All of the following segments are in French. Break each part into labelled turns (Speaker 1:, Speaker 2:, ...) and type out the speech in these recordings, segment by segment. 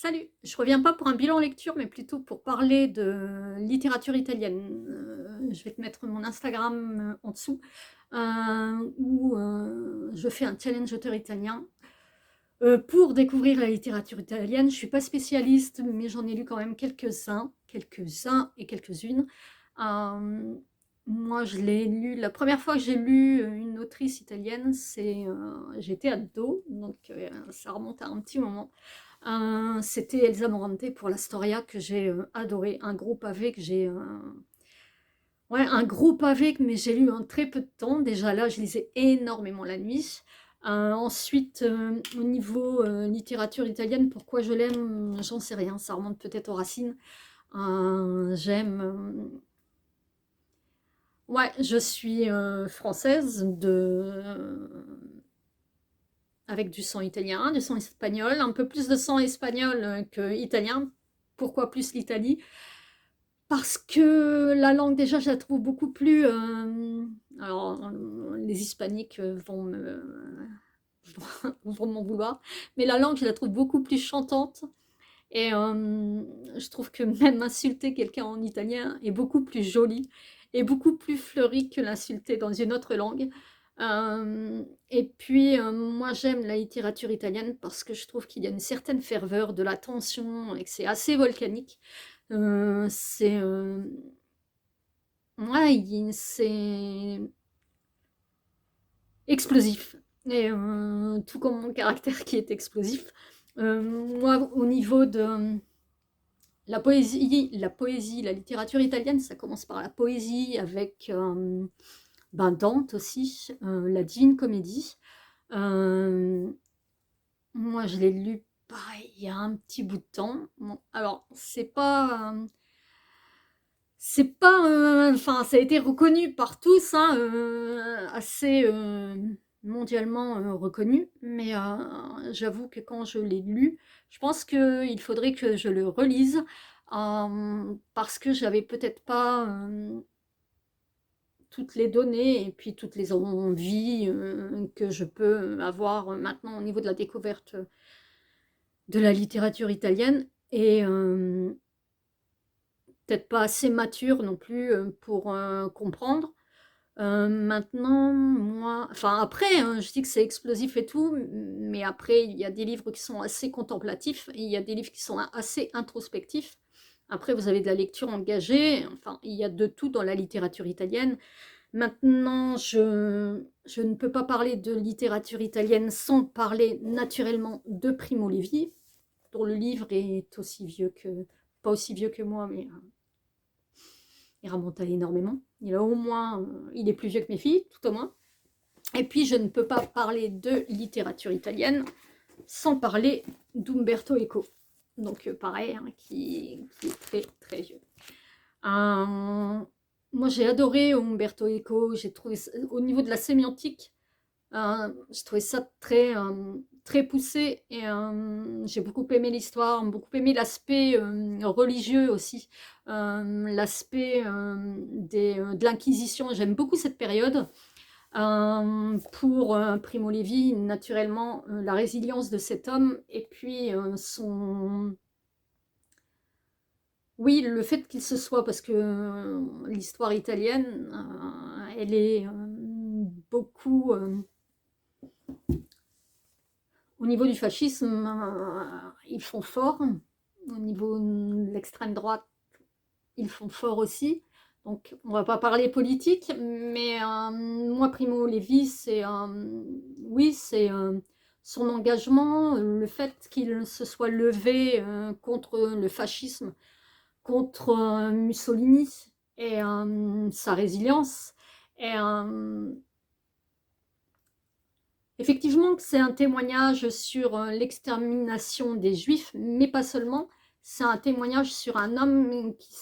Speaker 1: Salut, je reviens pas pour un bilan lecture, mais plutôt pour parler de littérature italienne. Je vais te mettre mon Instagram en dessous, où je fais un challenge auteur italien pour découvrir la littérature italienne. Je suis pas spécialiste, mais j'en ai lu quand même quelques-uns et quelques-unes. Euh, Moi, je l'ai lu, la première fois que j'ai lu une autrice italienne, j'étais ado, donc ça remonte à un petit moment. C'était Elsa Morante pour l'Astoria que j'ai adoré, un gros pavé que j'ai... Ouais, un gros pavé, mais j'ai lu en très peu de temps. Déjà là, je lisais énormément la nuit. Ensuite, au niveau littérature italienne, pourquoi je l'aime, j'en sais rien. Ça remonte peut-être aux racines. J'aime... Ouais, je suis française avec du sang italien, du sang espagnol, un peu plus de sang espagnol que italien. Pourquoi plus l'Italie? Parce que la langue, déjà, je la trouve beaucoup plus... alors, les hispaniques vont m'en vouloir, mais la langue, je la trouve beaucoup plus chantante. Et je trouve que même insulter quelqu'un en italien est beaucoup plus joli et beaucoup plus fleuri que l'insulter dans une autre langue. Et puis, moi, j'aime la littérature italienne parce que je trouve qu'il y a une certaine ferveur, de la tension et que c'est assez volcanique. C'est... ouais, c'est explosif. Et tout comme mon caractère qui est explosif. Moi, au niveau de la littérature italienne, ça commence par la poésie avec Dante aussi, la Divine Comédie. Euh, Moi, je l'ai lu pareil il y a un petit bout de temps. Bon, alors, enfin, ça a été reconnu par tous, hein, assez mondialement reconnu, mais j'avoue que quand je l'ai lu, je pense qu'il faudrait que je le relise, parce que j'avais peut-être pas toutes les données et puis toutes les envies que je peux avoir maintenant au niveau de la découverte de la littérature italienne, et peut-être pas assez mature non plus pour comprendre. Maintenant, moi, enfin après, hein, je dis que c'est explosif et tout, mais après, il y a des livres qui sont assez contemplatifs et il y a des livres qui sont assez introspectifs. Après, vous avez de la lecture engagée, enfin, il y a de tout dans la littérature italienne. Maintenant, je ne peux pas parler de littérature italienne sans parler naturellement de Primo Levi, dont le livre est aussi vieux que, pas aussi vieux que moi, mais il remonte à énormément. Il a au moins, il est plus vieux que mes filles, tout au moins. Et puis, je ne peux pas parler de littérature italienne sans parler d'Umberto Eco. Donc, pareil, hein, qui est très, très vieux. Moi, j'ai adoré Umberto Eco. J'ai trouvé, au niveau de la sémiotique, j'ai trouvé ça très, très poussé. Et j'ai beaucoup aimé l'histoire, beaucoup aimé l'aspect religieux aussi. L'aspect de l'Inquisition. J'aime beaucoup cette période. Pour Primo Levi, naturellement, la résilience de cet homme et puis son... Oui, le fait qu'il se soit, parce que l'histoire italienne, elle est beaucoup... au niveau du fascisme, ils font fort. Au niveau de l'extrême droite, ils font fort aussi. Donc, on va pas parler politique, mais moi, Primo Levi, oui, c'est son engagement, le fait qu'il se soit levé contre le fascisme, contre Mussolini, et sa résilience. Et effectivement, c'est un témoignage sur l'extermination des Juifs, mais pas seulement. C'est un témoignage sur un homme qui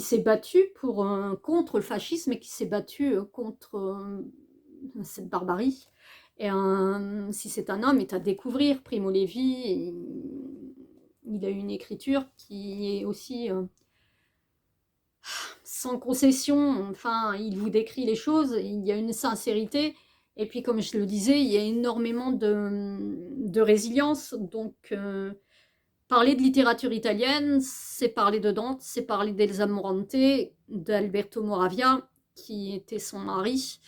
Speaker 1: s'est battu contre le fascisme et qui s'est battu contre cette barbarie. Et si c'est un homme, est à découvrir. Primo Levi, il a une écriture qui est aussi sans concession. Enfin, il vous décrit les choses, il y a une sincérité. Et puis, comme je le disais, il y a énormément de résilience. Donc, parler de littérature italienne, c'est parler de Dante, c'est parler d'Elsa Morante, d'Alberto Moravia, qui était son mari.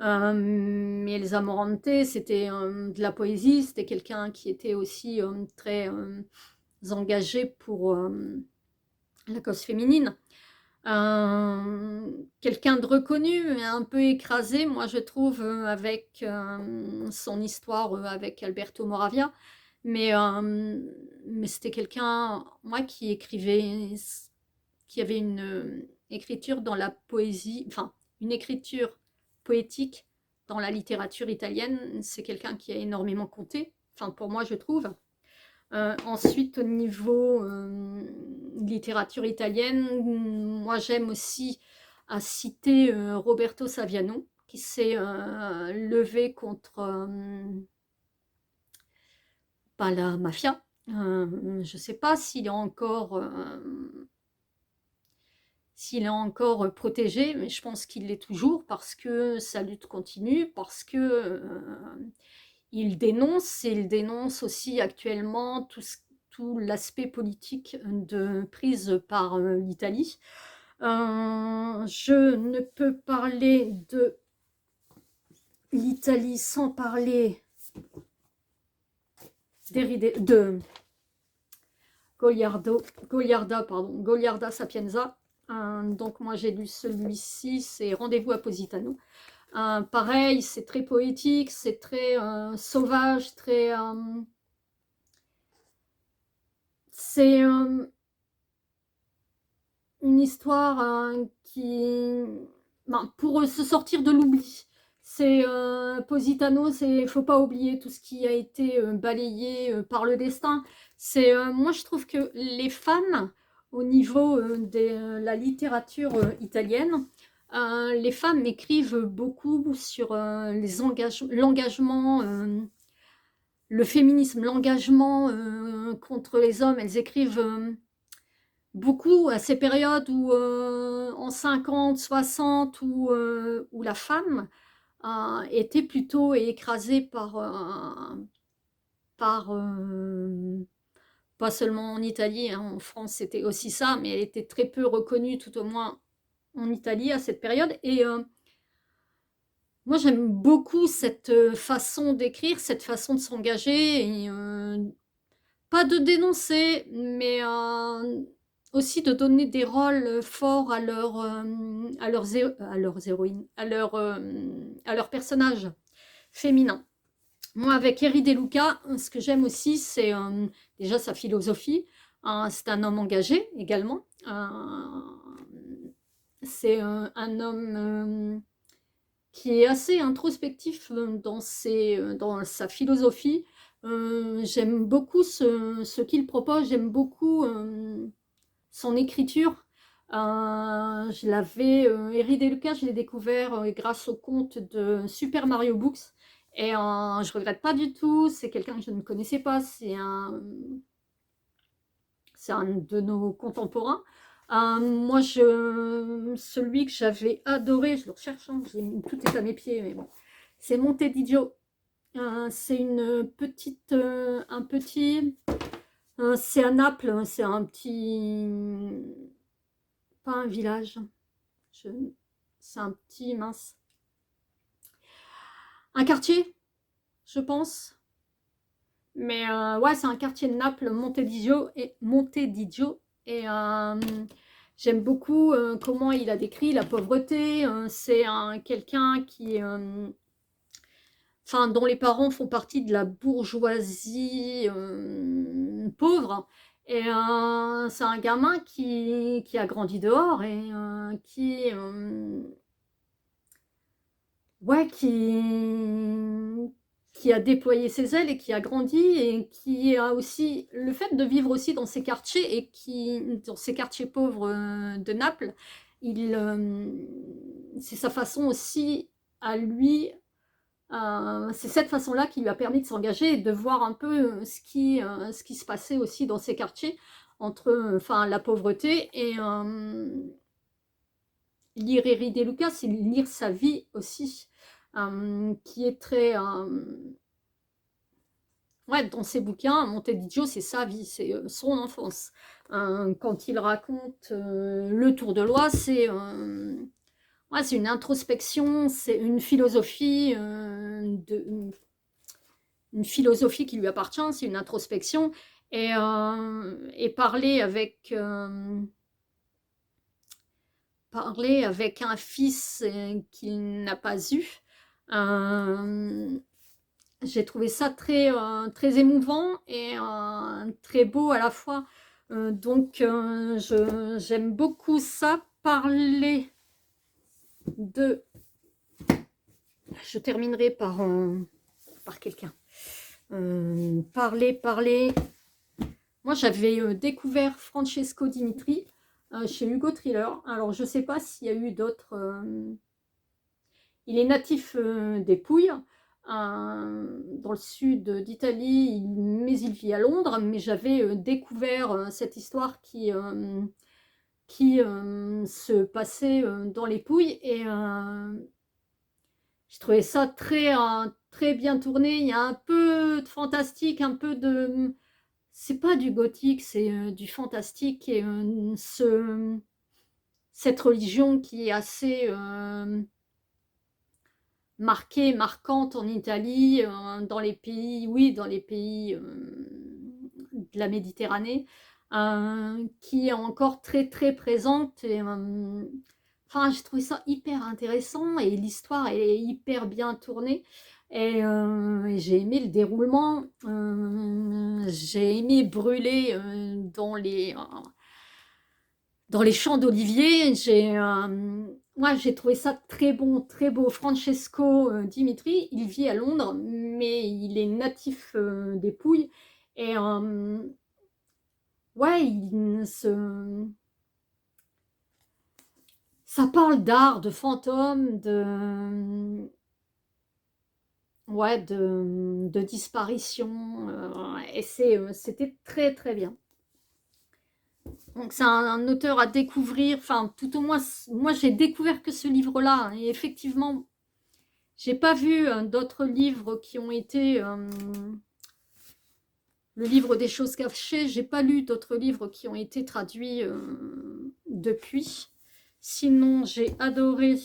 Speaker 1: Mais Elsa Morante, c'était de la poésie, c'était quelqu'un qui était aussi très engagé pour la cause féminine. Quelqu'un de reconnu, mais un peu écrasé, moi je trouve, avec son histoire avec Alberto Moravia. Mais c'était quelqu'un, moi, qui écrivait, qui avait une écriture dans la poésie, enfin, une écriture poétique dans la littérature italienne. C'est quelqu'un qui a énormément compté, enfin, pour moi, je trouve. Ensuite, au niveau littérature italienne, moi j'aime aussi à citer Roberto Saviano, qui s'est levé contre pas la mafia. Je ne sais pas s'il est encore protégé, mais je pense qu'il l'est toujours parce que sa lutte continue, parce que il dénonce aussi actuellement tout l'aspect politique de prise par l'Italie. Je ne peux parler de l'Italie sans parler de Goliarda Sapienza. Donc moi j'ai lu celui-ci, c'est Rendez-vous à Positano. Pareil, c'est très poétique, c'est très sauvage, c'est une histoire qui... Ben, pour se sortir de l'oubli. C'est Positano, faut pas oublier tout ce qui a été balayé par le destin. Moi je trouve que les femmes, au niveau de la littérature italienne, les femmes écrivent beaucoup sur l'engagement, le féminisme, l'engagement contre les hommes. Elles écrivent beaucoup à ces périodes où, en 50, 60, où la femme était plutôt écrasée par pas seulement en Italie, hein, en France c'était aussi ça, mais elle était très peu reconnue, tout au moins en Italie à cette période. Et moi j'aime beaucoup cette façon d'écrire, cette façon de s'engager, et pas de dénoncer, mais aussi de donner des rôles forts à leurs héroïnes, à leurs personnages féminins. Moi, avec Eri De Luca, ce que j'aime aussi, c'est déjà sa philosophie. C'est un homme engagé également. C'est un homme qui est assez introspectif dans sa philosophie. J'aime beaucoup ce qu'il propose, j'aime beaucoup son écriture. Eri De Luca, je l'ai découvert grâce au conte de Super Mario Books. Et je regrette pas du tout, c'est quelqu'un que je ne connaissais pas, c'est un de nos contemporains. Moi, celui que j'avais adoré, je le recherche, hein, tout est à mes pieds, mais bon, c'est Montedigio. C'est une petite, c'est à Naples, hein, c'est un petit, pas un village, c'est un petit, mince, un quartier, je pense. Mais ouais, c'est un quartier de Naples, Montedigio, et j'aime beaucoup comment il a décrit la pauvreté. C'est quelqu'un qui, enfin, dont les parents font partie de la bourgeoisie pauvre. Et c'est un gamin qui a grandi dehors et ouais, qui a déployé ses ailes et qui a grandi et qui a aussi le fait de vivre aussi dans ces quartiers et dans ces quartiers pauvres de Naples, c'est sa façon aussi à lui, c'est cette façon-là qui lui a permis de s'engager et de voir un peu ce qui se passait aussi dans ces quartiers entre enfin, la pauvreté et lire Eri De Luca, c'est lire sa vie aussi, qui est très Ouais, dans ses bouquins, Montevideo, c'est sa vie, c'est son enfance. Quand il raconte le Tour de l'Oise, ouais, c'est une introspection, c'est une philosophie qui lui appartient, c'est une introspection. Et parler avec un fils qu'il n'a pas eu, euh, j'ai trouvé ça très émouvant et très beau à la fois. Donc, j'aime beaucoup ça, parler de... Je terminerai par quelqu'un. Parler. Moi, j'avais découvert Francesco Dimitri chez Hugo Thriller. Alors, je ne sais pas s'il y a eu d'autres... Il est natif des Pouilles, dans le sud d'Italie, mais il vit à Londres. Mais j'avais découvert cette histoire qui se passait dans les Pouilles. Et j'ai trouvé ça très bien tourné. Il y a un peu de fantastique, un peu de... C'est pas du gothique, c'est du fantastique. Et cette religion qui est assez marquante en Italie, dans les pays, oui, dans les pays de la Méditerranée, qui est encore très présente. Et, enfin, j'ai trouvé ça hyper intéressant et l'histoire est hyper bien tournée. Et j'ai aimé le déroulement, j'ai aimé brûler dans les champs d'oliviers. Moi, j'ai trouvé ça très bon, très beau. Francesco Dimitri, il vit à Londres, mais il est natif des Pouilles. Et ouais, ça parle d'art, de fantômes, ouais, de disparition. Et c'était très bien. Donc c'est un auteur à découvrir, enfin tout au moins, moi j'ai découvert que ce livre-là, et effectivement, j'ai pas vu d'autres livres qui ont été, le livre des choses cachées, j'ai pas lu d'autres livres qui ont été traduits depuis. Sinon j'ai adoré,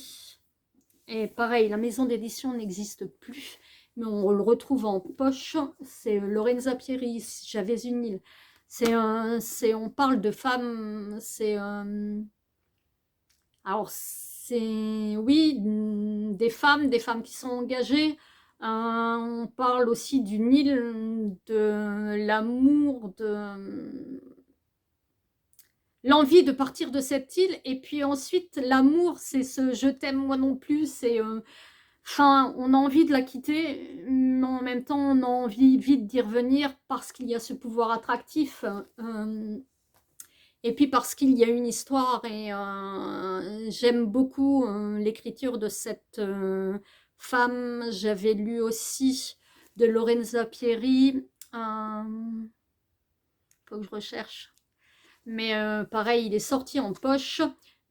Speaker 1: et pareil, la maison d'édition n'existe plus, mais on le retrouve en poche, c'est Lorenza Pieri, J'avais une île. On parle de femmes, alors c'est, oui, des femmes qui sont engagées. On parle aussi d'une île, de l'amour, de l'envie de partir de cette île. Et puis ensuite, l'amour, c'est ce je t'aime moi non plus. Enfin, on a envie de la quitter, mais en même temps, on a envie vite d'y revenir parce qu'il y a ce pouvoir attractif. Et puis parce qu'il y a une histoire et j'aime beaucoup l'écriture de cette femme. J'avais lu aussi de Lorenza Pieri. Faut que je recherche. Mais pareil, il est sorti en poche.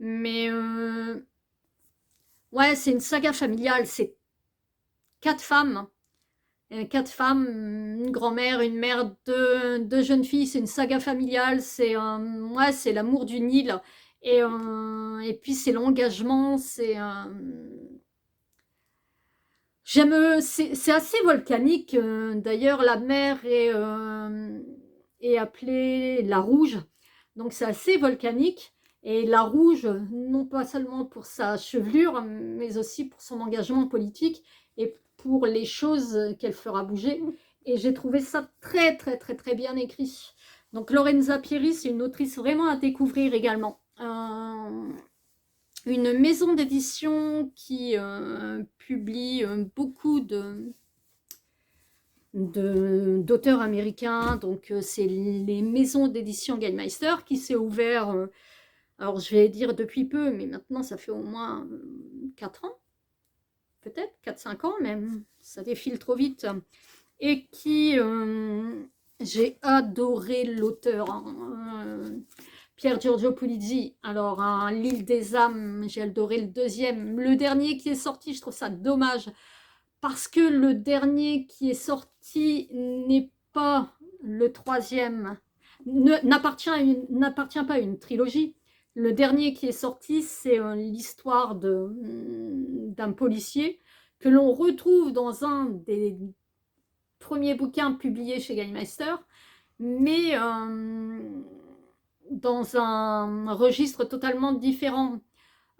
Speaker 1: Mais ouais, c'est une saga familiale. C'est 4 femmes. 4 femmes, une grand-mère, une mère, deux jeunes filles, c'est une saga familiale, ouais, c'est l'amour d'une île, et puis c'est l'engagement, c'est assez volcanique, d'ailleurs la mer est appelée la Rouge, donc c'est assez volcanique, et la Rouge, non pas seulement pour sa chevelure, mais aussi pour son engagement politique, et pour les choses qu'elle fera bouger. Et j'ai trouvé ça très bien écrit. Donc Lorenza Pieri, c'est une autrice vraiment à découvrir également. Une maison d'édition qui publie beaucoup d'auteurs américains. Donc c'est les maisons d'édition Gallmeister qui s'est ouvert, alors je vais dire depuis peu, mais maintenant ça fait au moins 4 ans. Peut-être 4-5 ans même, ça défile trop vite, et qui, j'ai adoré l'auteur, Pier Giorgio Pulizzi. Alors, L'île des âmes, j'ai adoré le deuxième. Le dernier qui est sorti, je trouve ça dommage, parce que le dernier qui est sorti n'est pas le troisième, n'appartient pas à une trilogie. Le dernier qui est sorti, c'est l'histoire d'un policier que l'on retrouve dans un des premiers bouquins publiés chez Gallmeister, mais dans un registre totalement différent.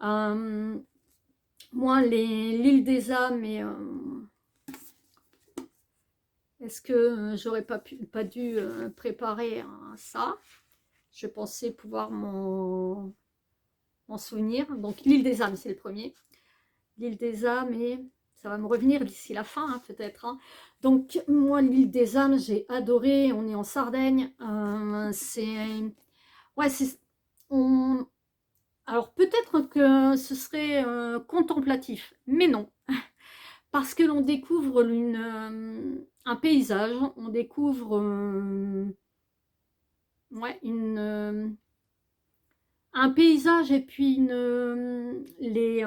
Speaker 1: Moi, l'île des âmes et est-ce que j'aurais pas dû préparer ça? Je pensais pouvoir m'en souvenir. Donc l'île des âmes, c'est le premier. L'île des âmes, et ça va me revenir d'ici la fin, hein, peut-être. Hein. Donc moi, l'île des âmes, j'ai adoré. On est en Sardaigne. Ouais, alors peut-être que ce serait contemplatif, mais non. Parce que l'on découvre un paysage, on découvre ouais, un paysage et puis les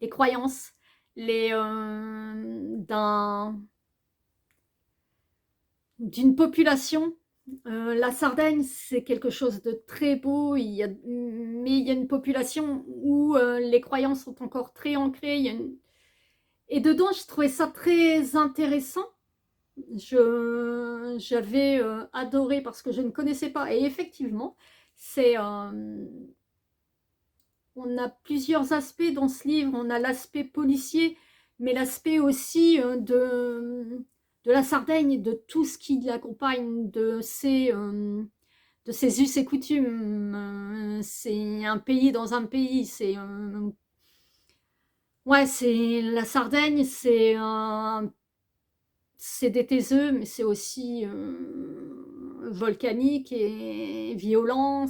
Speaker 1: croyances d'une population. La Sardaigne, c'est quelque chose de très beau, mais il y a une population où les croyances sont encore très ancrées. Et dedans, je trouvais ça très intéressant. J'avais adoré parce que je ne connaissais pas. Et effectivement, on a plusieurs aspects dans ce livre. On a l'aspect policier, mais l'aspect aussi de la Sardaigne, de tout ce qui l'accompagne, de ses us et coutumes. C'est un pays dans un pays. Ouais, c'est la Sardaigne, c'est des taiseux, mais c'est aussi volcanique et violent.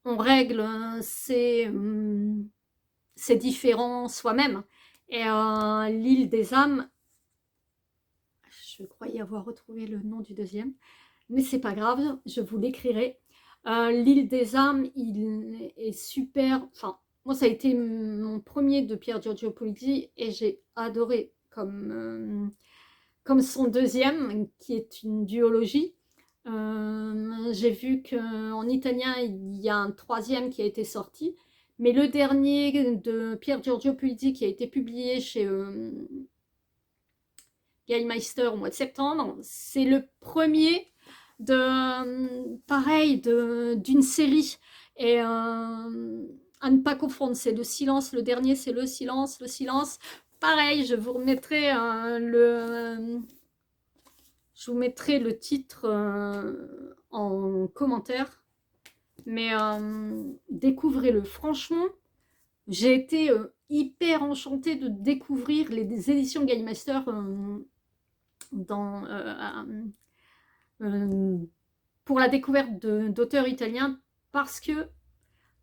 Speaker 1: On règle ses différends soi-même. Et l'île des âmes, je croyais avoir retrouvé le nom du deuxième, mais c'est pas grave, je vous l'écrirai. L'île des âmes, il est super. Enfin, moi, ça a été mon premier de Pier Giorgio Polizzi et j'ai adoré comme son deuxième, qui est une duologie. J'ai vu qu'en italien, il y a un troisième qui a été sorti, mais le dernier de Pier Giorgio Polizzi qui a été publié chez Gallmeister au mois de septembre, c'est le premier pareil, d'une série. Et à ne pas confondre, c'est le silence, le dernier c'est le silence, pareil, je vous remettrai je vous mettrai le titre en commentaire, mais découvrez-le. Franchement, j'ai été hyper enchantée de découvrir les éditions Gallmeister pour la découverte d'auteurs italiens, parce que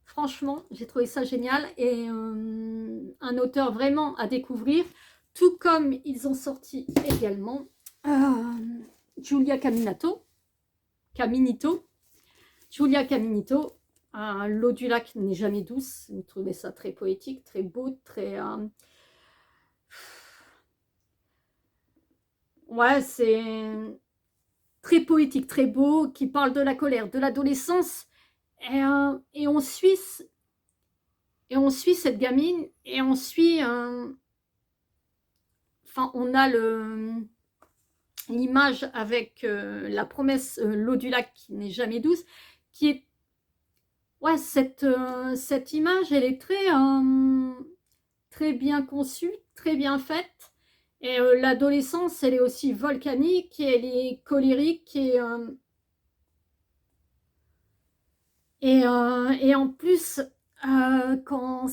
Speaker 1: franchement, j'ai trouvé ça génial et un auteur vraiment à découvrir, tout comme ils ont sorti également Giulia Caminito. Giulia Caminito, l'eau du lac n'est jamais douce. Je trouvais ça très poétique, très beau, très... ouais, c'est très poétique, très beau, qui parle de la colère, de l'adolescence. Et on suit cette gamine, et on suit... Enfin, on a l'image avec la promesse, l'eau du lac qui n'est jamais douce, qui est... Ouais, cette image, elle est très bien conçue, très bien faite. Et l'adolescence, elle est aussi volcanique, et elle est colérique, et en plus, quand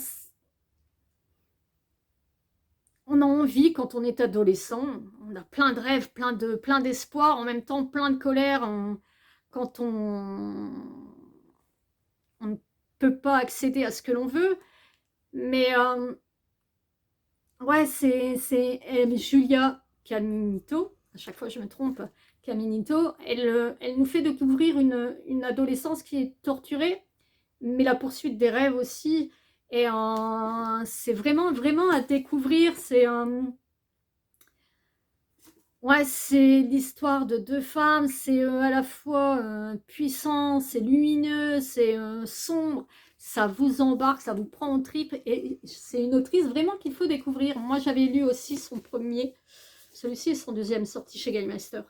Speaker 1: on a envie, quand on est adolescent, on a plein de rêves, plein d'espoir, en même temps plein de colère, quand on ne peut pas accéder à ce que l'on veut. Mais ouais, c'est Giulia Caminito, à chaque fois je me trompe, Caminito, elle nous fait découvrir une adolescence qui est torturée, mais la poursuite des rêves aussi. Et c'est vraiment à découvrir. Ouais, c'est l'histoire de 2 femmes, c'est, à la fois, puissant, c'est lumineux, c'est, sombre, ça vous embarque, ça vous prend en tripes et c'est une autrice vraiment qu'il faut découvrir. Moi, j'avais lu aussi son premier, celui-ci est son deuxième sorti chez Gamester.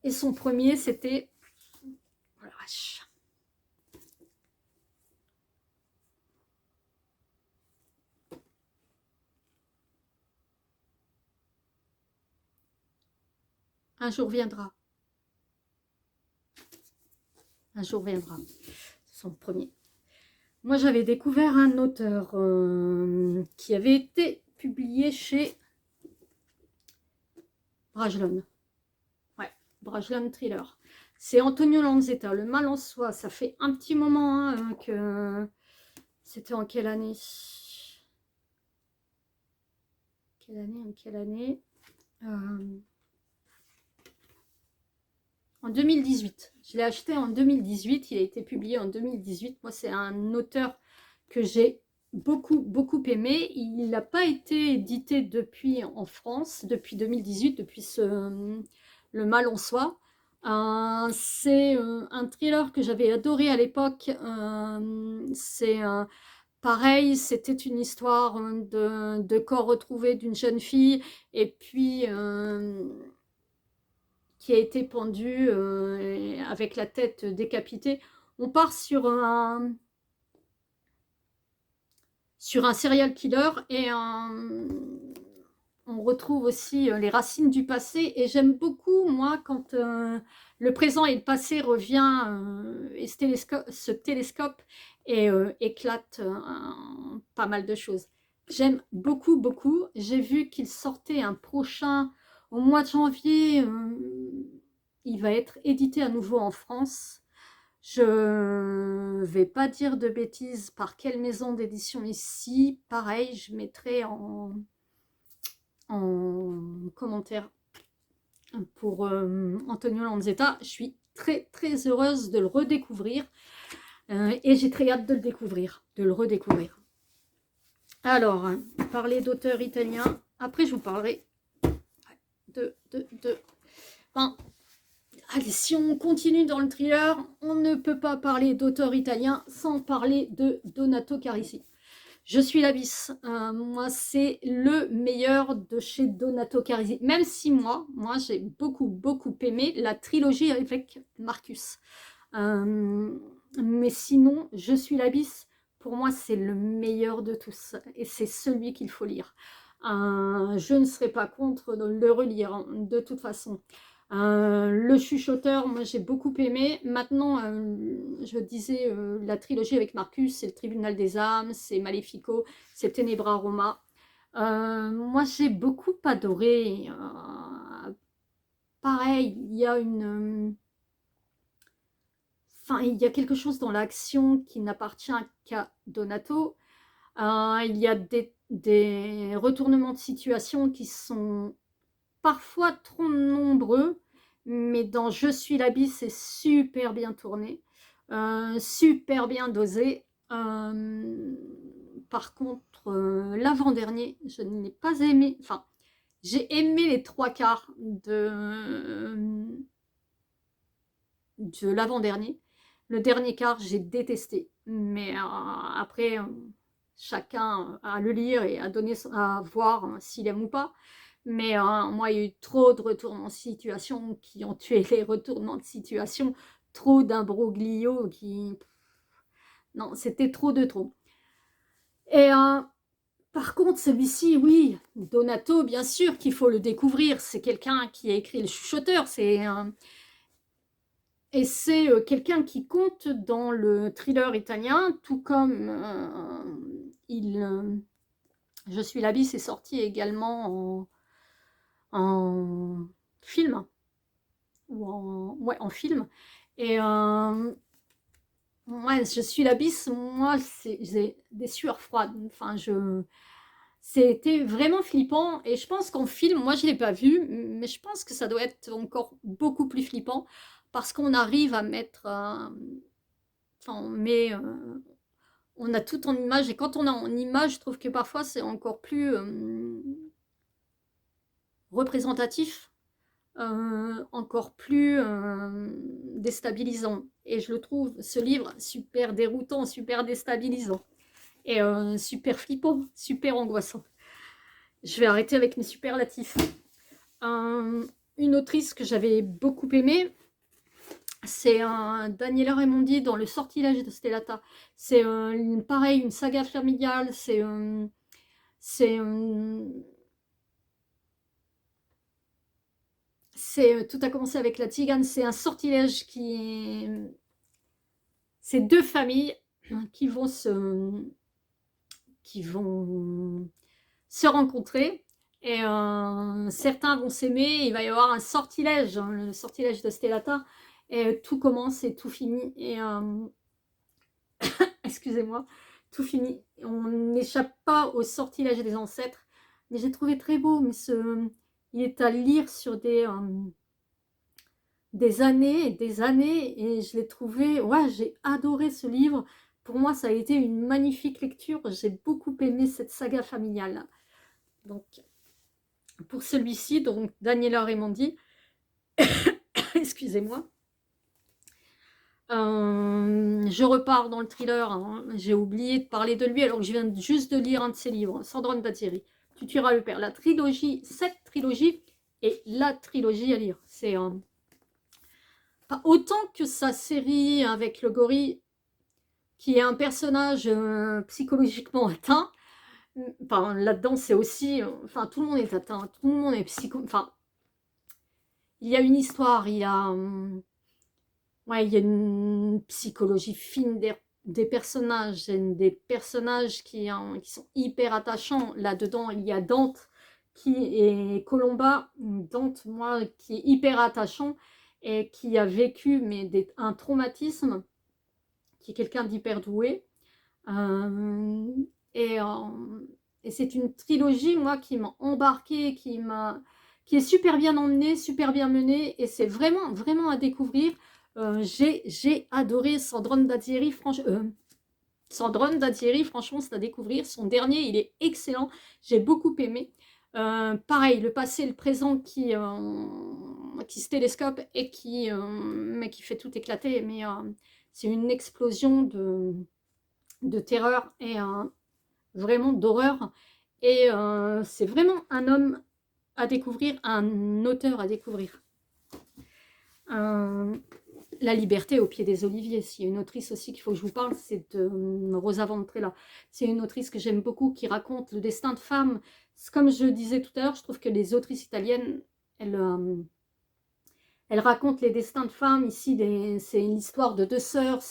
Speaker 1: Et son premier, c'était... Oh la vache. Un jour viendra. Un jour viendra. Son premier. Moi, j'avais découvert un auteur qui avait été publié chez Brajlon. Ouais, Brajlon Thriller. C'est Antonio Lanzetta, Le Mal en Soi. Ça fait un petit moment hein, que... C'était en quelle année? Quelle année En 2018. Je l'ai acheté en 2018. Il a été publié en 2018. Moi, c'est un auteur que j'ai beaucoup aimé. Il n'a pas été édité depuis en France, depuis 2018, depuis Le Mal en Soi. C'est un thriller que j'avais adoré à l'époque. C'est pareil, c'était une histoire de corps retrouvé d'une jeune fille et puis qui a été pendue avec la tête décapitée. On part sur un serial killer et on retrouve aussi les racines du passé. Et j'aime beaucoup, moi, quand le présent et le passé revient et se télescope et éclate pas mal de choses. J'aime beaucoup. J'ai vu qu'il sortait un prochain au mois de janvier. Il va être édité à nouveau en France. Je vais pas dire de bêtises par quelle maison d'édition ici. Pareil, je mettrai en commentaire pour Antonio Lanzetta. Je suis très heureuse de le redécouvrir et j'ai très hâte de le découvrir, de le redécouvrir. Alors, parler d'auteurs italiens. Après, je vous parlerai Enfin, allez, si on continue dans le thriller, on ne peut pas parler d'auteur italien sans parler de Donato Carisi. Je suis l'abysse. Moi, c'est le meilleur de chez Donato Carisi. Même si moi j'ai beaucoup aimé la trilogie avec Marcus. Mais sinon, Je suis l'abysse. Pour moi, c'est le meilleur de tous. Et c'est celui qu'il faut lire. Je ne serais pas contre de le relire, hein, de toute façon. Le chuchoteur, moi j'ai beaucoup aimé. Maintenant, je disais la trilogie avec Marcus, c'est le Tribunal des âmes, c'est Malefico, c'est Tenebra Roma. Moi j'ai beaucoup adoré. Pareil, il y a enfin, il y a quelque chose dans l'action qui n'appartient qu'à Donato. Il y a des retournements de situation qui sont parfois trop nombreux, mais dans Je suis l'abysse, c'est super bien tourné, super bien dosé. Par contre, l'avant-dernier, je ne l'ai pas aimé. Enfin, j'ai aimé les 3/4 de l'avant-dernier. Le dernier quart, j'ai détesté. Mais après, chacun a à le lire et à voir s'il aime ou pas. Mais moi, il y a eu trop de retournements de situation qui ont tué les retournements de situation. Trop d'imbroglio qui... Non, c'était trop de trop. Et par contre, celui-ci, oui, Donato, bien sûr qu'il faut le découvrir. C'est quelqu'un qui a écrit Le Chuchoteur. Et c'est quelqu'un qui compte dans le thriller italien, tout comme Je suis l'abysse est sorti également en film, en film. Et ouais, Je suis l'abysse, moi, j'ai des sueurs froides. Enfin, c'était vraiment flippant. Et je pense qu'en film, moi, je ne l'ai pas vu, mais je pense que ça doit être encore beaucoup plus flippant parce qu'on arrive à mettre... enfin, on a tout en image. Et quand on a en image, je trouve que parfois, c'est encore plus représentatif, encore plus déstabilisant. Et je le trouve, ce livre, super déroutant, super déstabilisant. Et super flippant, super angoissant. Je vais arrêter avec mes superlatifs. Une autrice que j'avais beaucoup aimée, c'est Daniela Raimondi dans Le Sortilège de Stellata. C'est pareil, une saga familiale, tout a commencé avec la tigane, c'est un sortilège c'est deux familles qui vont se rencontrer et certains vont s'aimer, il va y avoir un sortilège, hein, le sortilège de Stellata, et tout commence et tout finit, et excusez-moi, tout finit. On n'échappe pas au sortilège des ancêtres, mais j'ai trouvé très beau, mais il est à lire sur des années et des années, et je l'ai trouvé, ouais, j'ai adoré ce livre. Pour moi, ça a été une magnifique lecture, j'ai beaucoup aimé cette saga familiale. Donc, pour celui-ci, donc Daniela Raimondi, excusez-moi, je repars dans le thriller, hein. J'ai oublié de parler de lui alors que je viens juste de lire un de ses livres, Sandrone Dazieri, Tu tueras le père. La trilogie, cette trilogie est la trilogie à lire. C'est autant que sa série avec le gorille, qui est un personnage psychologiquement atteint. Enfin, là-dedans, c'est aussi... Enfin, tout le monde est atteint, tout le monde est Enfin, il y a une histoire, ouais, il y a une psychologie fine des personnages, des personnages qui sont hyper attachants. Là-dedans, il y a Dante et Colomba. Dante, moi, qui est hyper attachant et qui a vécu un traumatisme, qui est quelqu'un d'hyper doué. Et c'est une trilogie, moi, qui m'a embarquée, qui est super bien emmenée, super bien menée, et c'est vraiment, vraiment à découvrir. J'ai adoré Sandrone Dazieri, franchement, c'est à découvrir. Son dernier, il est excellent, j'ai beaucoup aimé. Pareil, le passé et le présent qui se télescope et mais qui fait tout éclater, mais c'est une explosion de terreur et vraiment d'horreur. Et c'est vraiment un homme à découvrir, un auteur à découvrir. La liberté au pied des oliviers. S'il y a une autrice aussi qu'il faut que je vous parle, c'est de Rosa Ventrella. C'est une autrice que j'aime beaucoup, qui raconte le destin de femmes. Comme je disais tout à l'heure, je trouve que les autrices italiennes, elles racontent les destins de femmes. Ici, c'est une histoire de deux sœurs.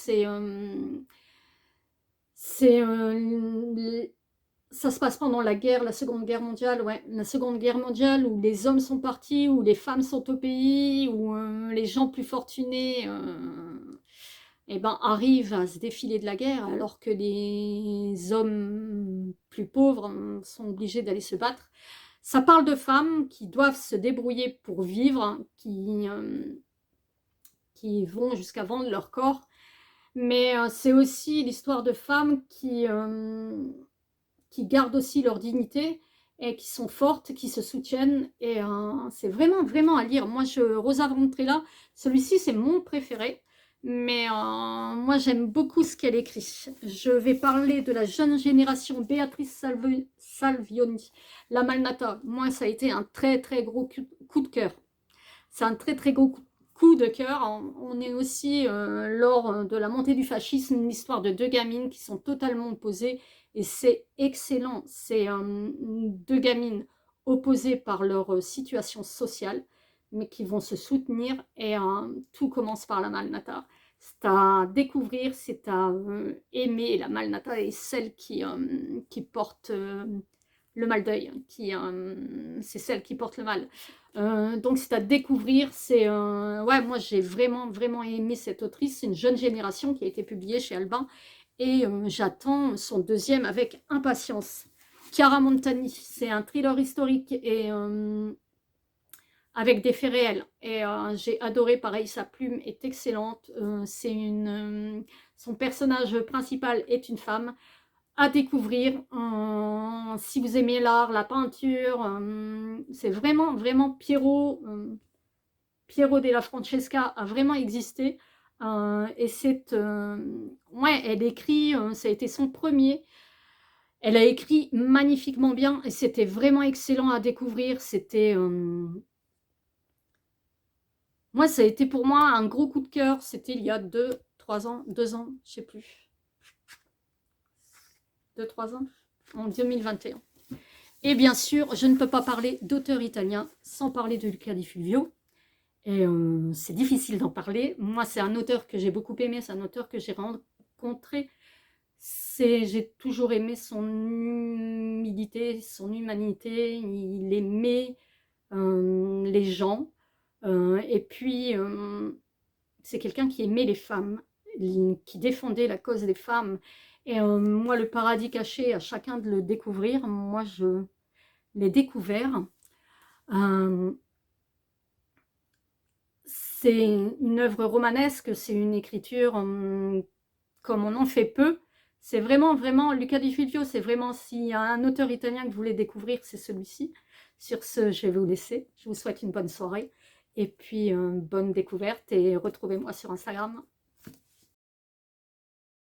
Speaker 1: Ça se passe pendant la Seconde Guerre mondiale, ouais, la Seconde Guerre mondiale, où les hommes sont partis, où les femmes sont au pays, où les gens plus fortunés eh ben, arrivent à se défiler de la guerre, alors que les hommes plus pauvres sont obligés d'aller se battre. Ça parle de femmes qui doivent se débrouiller pour vivre, qui vont jusqu'à vendre leur corps, mais c'est aussi l'histoire de femmes qui gardent aussi leur dignité et qui sont fortes, qui se soutiennent, et c'est vraiment, vraiment à lire. Moi, Rosa Ventrella, celui-ci, c'est mon préféré, mais moi, j'aime beaucoup ce qu'elle écrit. Je vais parler de la jeune génération, Béatrice Salvioni, La Malnata. Moi, ça a été un très, très gros coup de cœur. C'est un très, très gros coup de cœur. On est aussi, lors de la montée du fascisme, l'histoire de deux gamines qui sont totalement opposées, et c'est excellent. C'est deux gamines opposées par leur situation sociale, mais qui vont se soutenir, et tout commence par la Malnata. C'est à découvrir, c'est à aimer. La Malnata est celle qui porte le mal d'œil, c'est celle qui porte le mal. Donc c'est à découvrir. Ouais, moi j'ai vraiment, vraiment aimé cette autrice. C'est une jeune génération qui a été publiée chez Albin, et j'attends son deuxième avec impatience. Chiara Montani, c'est un thriller historique et avec des faits réels, et j'ai adoré. Pareil, sa plume est excellente. Son personnage principal est une femme. à découvrir. Si vous aimez l'art, la peinture, c'est vraiment, vraiment Piero della Francesca a vraiment existé. Et c'est... ouais, elle écrit, ça a été son premier. Elle a écrit magnifiquement bien et c'était vraiment excellent à découvrir. C'était... moi, ça a été pour moi un gros coup de cœur. C'était il y a 2-3 ans, 2 ans, je sais plus. 2-3 ans, en 2021. Et bien sûr, je ne peux pas parler d'auteur italien sans parler de Luca Di Fulvio. Et c'est difficile d'en parler. Moi, c'est un auteur que j'ai beaucoup aimé, c'est un auteur que j'ai rencontré. J'ai toujours aimé son humilité, son humanité. Il aimait les gens. Et puis, c'est quelqu'un qui aimait les femmes, qui défendait la cause des femmes. Et moi, le paradis caché, à chacun de le découvrir. Moi, je l'ai découvert. C'est une œuvre romanesque, c'est une écriture comme on en fait peu. C'est vraiment, vraiment, Luca Di Fulvio, c'est vraiment, s'il y a un auteur italien que vous voulez découvrir, c'est celui-ci. Sur ce, je vais vous laisser. Je vous souhaite une bonne soirée et puis bonne découverte et retrouvez-moi sur Instagram.